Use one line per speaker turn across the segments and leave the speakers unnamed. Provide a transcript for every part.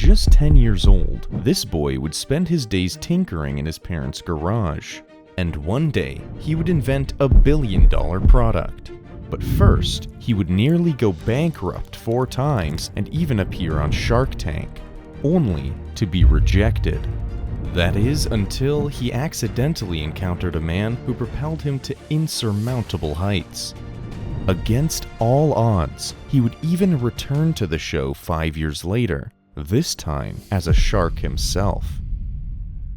just 10 years old, this boy would spend his days tinkering in his parents' garage. And one day, he would invent a billion-dollar product. But first, he would nearly go bankrupt 4 times and even appear on Shark Tank, only to be rejected. That is, until he accidentally encountered a man who propelled him to insurmountable heights. Against all odds, he would even return to the show 5 years later, this time as a shark himself.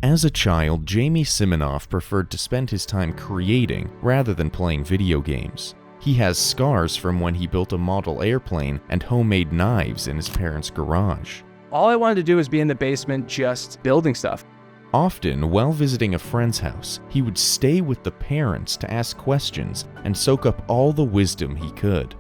As a child, Jamie Siminoff preferred to spend his time creating rather than playing video games. He has scars from when he built a model airplane and homemade knives in his parents' garage.
All I wanted to do was be in the basement just building stuff.
Often, while visiting a friend's house, he would stay with the parents to ask questions and soak up all the wisdom he could.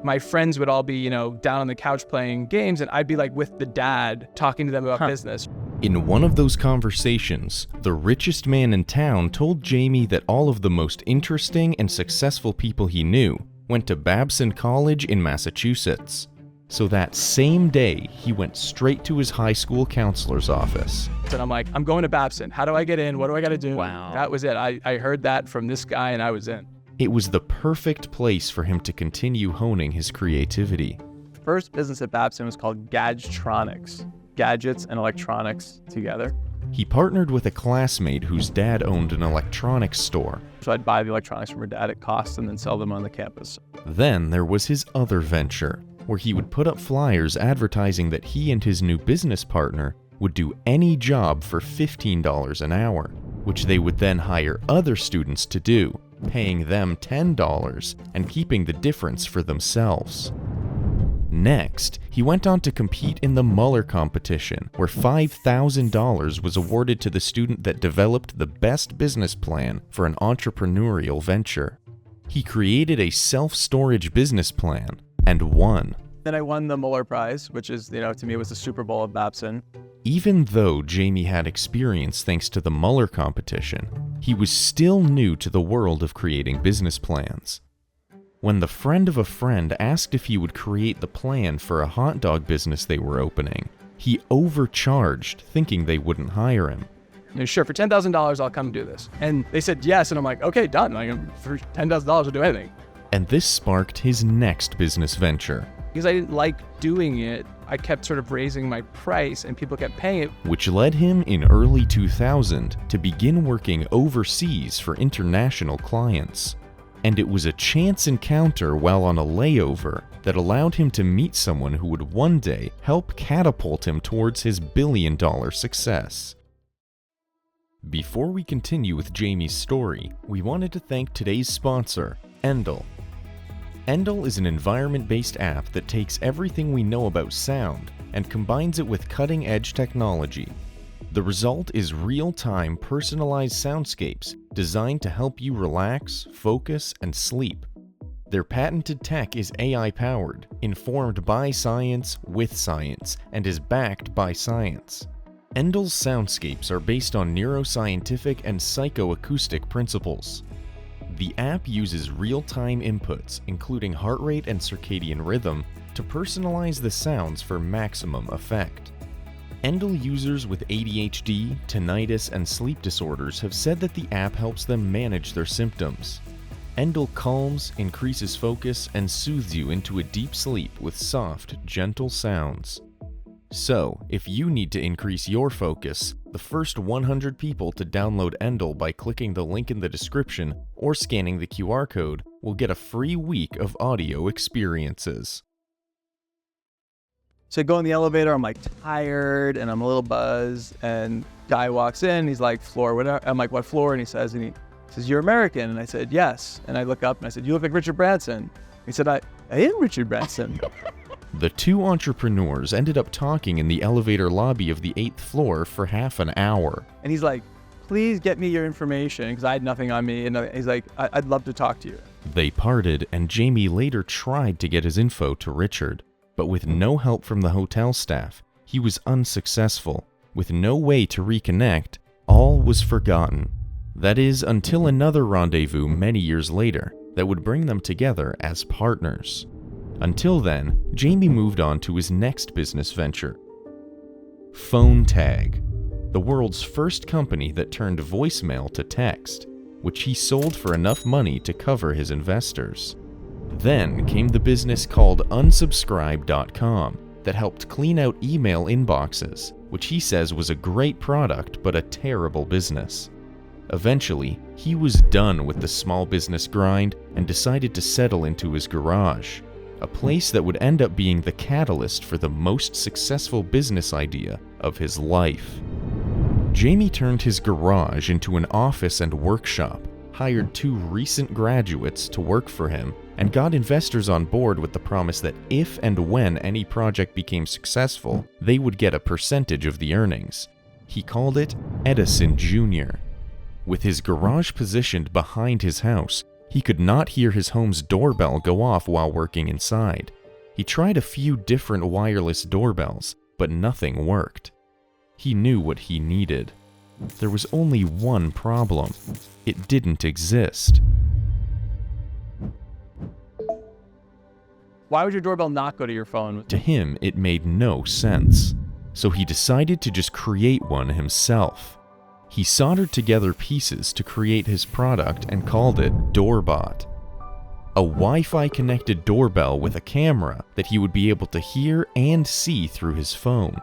My friends would all be, down on the couch playing games, and I'd be like with the dad talking to them about business.
In one of those conversations, the richest man in town told Jamie that all of the most interesting and successful people he knew went to Babson College in Massachusetts. So that same day, he went straight to his high school counselor's office.
And I'm like, I'm going to Babson. How do I get in? What do I got to do?
Wow.
That was it. I heard that from this guy and I was in.
It was the perfect place for him to continue honing his creativity.
First business at Babson was called Gadgetronics. Gadgets and electronics together.
He partnered with a classmate whose dad owned an electronics store.
So I'd buy the electronics from her dad at cost and then sell them on the campus.
Then there was his other venture, where he would put up flyers advertising that he and his new business partner would do any job for $15 an hour, which they would then hire other students to do, paying them $10 and keeping the difference for themselves. Next, he went on to compete in the Muller competition, where $5,000 was awarded to the student that developed the best business plan for an entrepreneurial venture. He created a self-storage business plan and won.
Then I won the Muller Prize, which is, to me, it was the Super Bowl of Babson.
Even though Jamie had experience thanks to the Muller competition, he was still new to the world of creating business plans. When the friend of a friend asked if he would create the plan for a hot dog business they were opening, he overcharged, thinking they wouldn't hire him.
Sure, for $10,000, I'll come do this. And they said yes, and I'm like, okay, done. For $10,000, I'll do anything.
And this sparked his next business venture.
Because I didn't like doing it, I kept sort of raising my price, and people kept paying it.
Which led him in early 2000 to begin working overseas for international clients. And it was a chance encounter while on a layover that allowed him to meet someone who would one day help catapult him towards his billion-dollar success. Before we continue with Jamie's story, we wanted to thank today's sponsor, Endel. Endel is an environment-based app that takes everything we know about sound and combines it with cutting-edge technology. The result is real-time, personalized soundscapes designed to help you relax, focus, and sleep. Their patented tech is AI-powered, informed by science with science, and is backed by science. Endel's soundscapes are based on neuroscientific and psychoacoustic principles. The app uses real-time inputs, including heart rate and circadian rhythm, to personalize the sounds for maximum effect. Endel users with ADHD, tinnitus, and sleep disorders have said that the app helps them manage their symptoms. Endel calms, increases focus, and soothes you into a deep sleep with soft, gentle sounds. So, if you need to increase your focus, the first 100 people to download Endel by clicking the link in the description or scanning the QR code will get a free week of audio experiences.
So I go in the elevator, I'm like tired and I'm a little buzzed, and guy walks in, he's like, floor, whatever. I'm like, what floor? And he says, you're American. And I said, yes. And I look up and I said, you look like Richard Branson. He said, I am Richard Branson.
The two entrepreneurs ended up talking in the elevator lobby of the 8th floor for half an hour.
And he's like, please get me your information, because I had nothing on me. And he's like, I'd love to talk to you.
They parted, and Jamie later tried to get his info to Richard. But with no help from the hotel staff, he was unsuccessful. With no way to reconnect, all was forgotten. That is, until another rendezvous many years later that would bring them together as partners. Until then, Jamie moved on to his next business venture. Phone Tag, the world's first company that turned voicemail to text, which he sold for enough money to cover his investors. Then came the business called unsubscribe.com that helped clean out email inboxes, which he says was a great product but a terrible business. Eventually, he was done with the small business grind and decided to settle into his garage, a place that would end up being the catalyst for the most successful business idea of his life. Jamie turned his garage into an office and workshop, hired 2 recent graduates to work for him, and got investors on board with the promise that if and when any project became successful, they would get a percentage of the earnings. He called it Edison Jr. With his garage positioned behind his house, he could not hear his home's doorbell go off while working inside. He tried a few different wireless doorbells, but nothing worked. He knew what he needed. There was only one problem. It didn't exist.
Why would your doorbell not go to your phone?
To him, it made no sense. So he decided to just create one himself. He soldered together pieces to create his product and called it Doorbot. A Wi-Fi connected doorbell with a camera that he would be able to hear and see through his phone.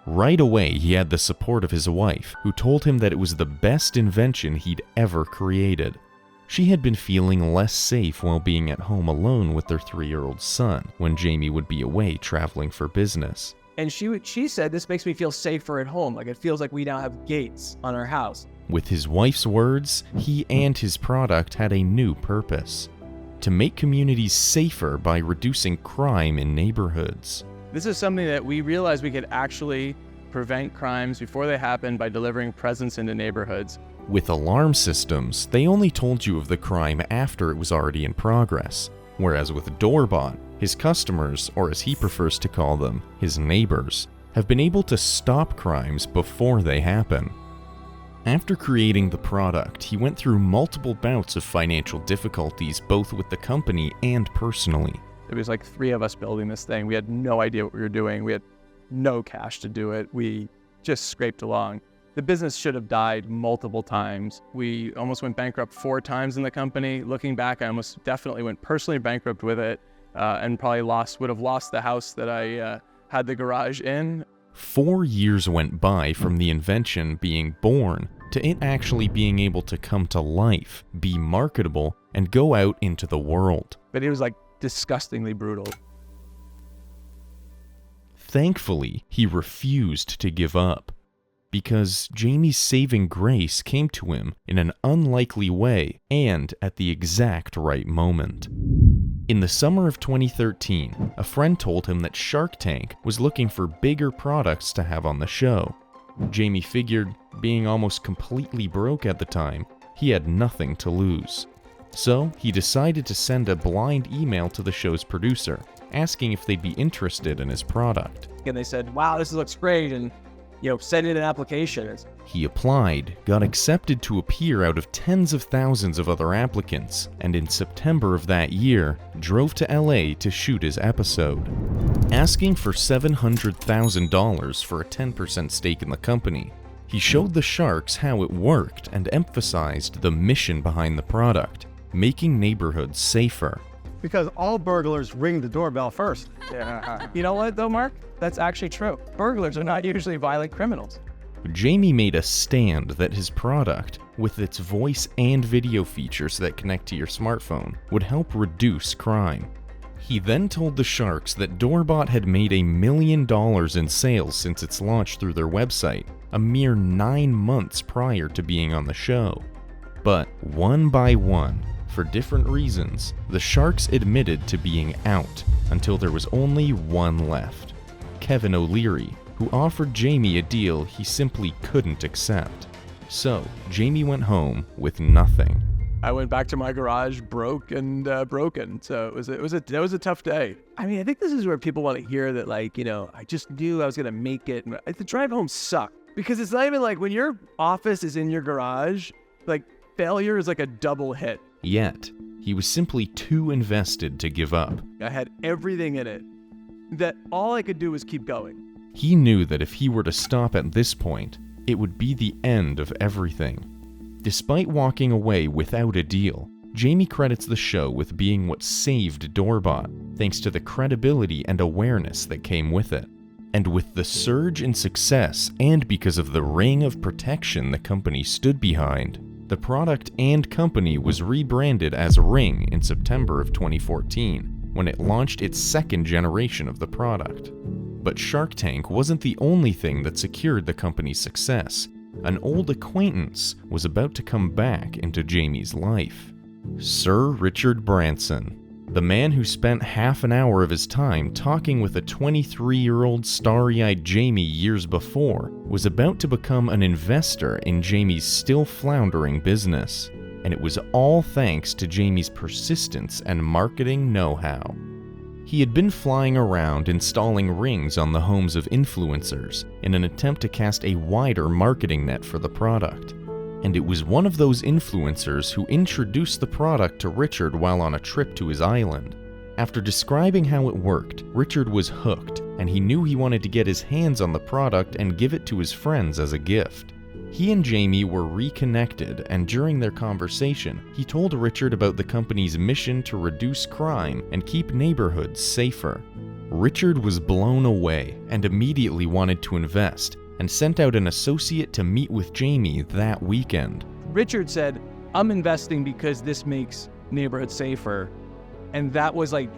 Right away, he had the support of his wife, who told him that it was the best invention he'd ever created. She had been feeling less safe while being at home alone with their 3-year-old son when Jamie would be away traveling for business.
And she said, this makes me feel safer at home. Like it feels like we now have gates on our house.
With his wife's words, he and his product had a new purpose: to make communities safer by reducing crime in neighborhoods.
This is something that we realized we could actually prevent crimes before they happen by delivering presence into neighborhoods.
With alarm systems, they only told you of the crime after it was already in progress, whereas with Doorbot, his customers, or as he prefers to call them, his neighbors, have been able to stop crimes before they happen. After creating the product, he went through multiple bouts of financial difficulties both with the company and personally.
There was like 3 of us building this thing. We had no idea what we were doing. We had no cash to do it. We just scraped along. The business should have died multiple times. We almost went bankrupt 4 times in the company. Looking back, I almost definitely went personally bankrupt with it, and probably would have lost the house that I had the garage in.
4 years went by from the invention being born to it actually being able to come to life, be marketable, and go out into the world.
But it was like disgustingly brutal.
Thankfully, he refused to give up, because Jamie's saving grace came to him in an unlikely way and at the exact right moment. In the summer of 2013, a friend told him that Shark Tank was looking for bigger products to have on the show. Jamie figured, being almost completely broke at the time, he had nothing to lose. So he decided to send a blind email to the show's producer, asking if they'd be interested in his product.
And they said, wow, this looks great, and send in an application.
He applied, got accepted to appear out of tens of thousands of other applicants, and in September of that year, drove to LA to shoot his episode. Asking for $700,000 for a 10% stake in the company, he showed the sharks how it worked and emphasized the mission behind the product: making neighborhoods safer.
Because all burglars ring the doorbell first.
Yeah. You know what, though, Mark? That's actually true. Burglars are not usually violent criminals.
Jamie made a stand that his product, with its voice and video features that connect to your smartphone, would help reduce crime. He then told the sharks that Doorbot had made $1 million in sales since its launch through their website, a mere 9 months prior to being on the show. But one by one, for different reasons, the sharks admitted to being out until there was only one left: Kevin O'Leary, who offered Jamie a deal he simply couldn't accept. So Jamie went home with nothing.
I went back to my garage broken. So it was a tough day. I mean, I think this is where people want to hear that, I just knew I was gonna make it. The drive home sucked because it's not even like when your office is in your garage, failure is like a double hit.
Yet, he was simply too invested to give up.
I had everything in it that all I could do was keep going.
He knew that if he were to stop at this point, it would be the end of everything. Despite walking away without a deal, Jamie credits the show with being what saved Doorbot, thanks to the credibility and awareness that came with it. And with the surge in success and because of the ring of protection the company stood behind, the product and company was rebranded as Ring in September of 2014, when it launched its second generation of the product. But Shark Tank wasn't the only thing that secured the company's success. An old acquaintance was about to come back into Jamie's life. Sir Richard Branson, the man who spent half an hour of his time talking with a 23-year-old starry-eyed Jamie years before, was about to become an investor in Jamie's still floundering business. And it was all thanks to Jamie's persistence and marketing know-how. He had been flying around installing rings on the homes of influencers in an attempt to cast a wider marketing net for the product. And it was one of those influencers who introduced the product to Richard while on a trip to his island. After describing how it worked, Richard was hooked, and he knew he wanted to get his hands on the product and give it to his friends as a gift. He and Jamie were reconnected, and during their conversation, he told Richard about the company's mission to reduce crime and keep neighborhoods safer. Richard was blown away and immediately wanted to invest, and sent out an associate to meet with Jamie that weekend.
Richard said, I'm investing because this makes neighborhoods safer. And that was like,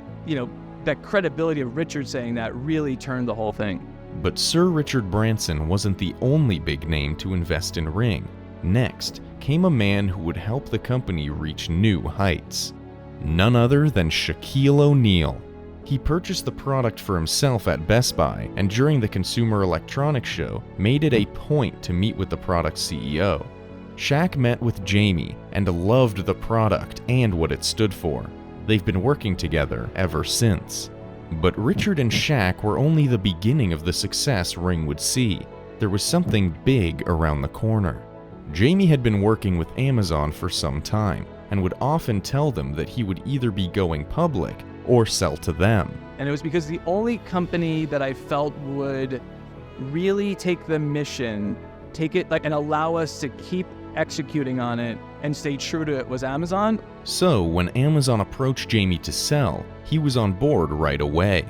that credibility of Richard saying that really turned the whole thing.
But Sir Richard Branson wasn't the only big name to invest in Ring. Next came a man who would help the company reach new heights. None other than Shaquille O'Neal. He purchased the product for himself at Best Buy, and during the Consumer Electronics Show, made it a point to meet with the product's CEO. Shaq met with Jamie and loved the product and what it stood for. They've been working together ever since. But Richard and Shaq were only the beginning of the success Ring would see. There was something big around the corner. Jamie had been working with Amazon for some time, and would often tell them that he would either be going public or sell to them.
And it was because the only company that I felt would really take the mission, and allow us to keep executing on it and stay true to it was Amazon.
So when Amazon approached Jamie to sell, he was on board right away.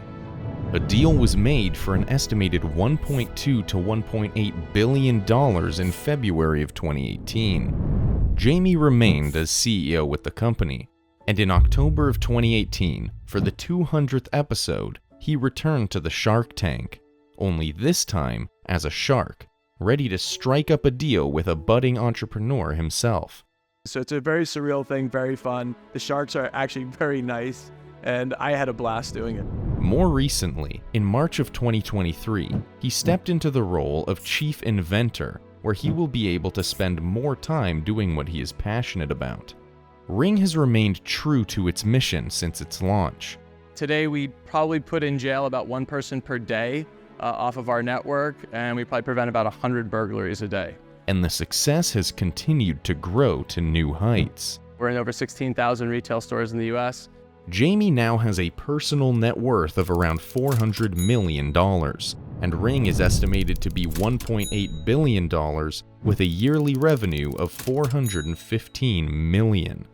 A deal was made for an estimated $1.2 to $1.8 billion in February of 2018. Jamie remained as CEO with the company, and in October of 2018, for the 200th episode, he returned to the Shark Tank, only this time as a shark, ready to strike up a deal with a budding entrepreneur himself.
So it's a very surreal thing, very fun. The sharks are actually very nice, and I had a blast doing it.
More recently, in March of 2023, he stepped into the role of Chief Inventor, where he will be able to spend more time doing what he is passionate about. Ring has remained true to its mission since its launch.
Today, we probably put in jail about one person per day off of our network, and we probably prevent about 100 burglaries a day.
And the success has continued to grow to new heights.
We're in over 16,000 retail stores in the US.
Jamie now has a personal net worth of around $400 million, and Ring is estimated to be $1.8 billion with a yearly revenue of $415 million.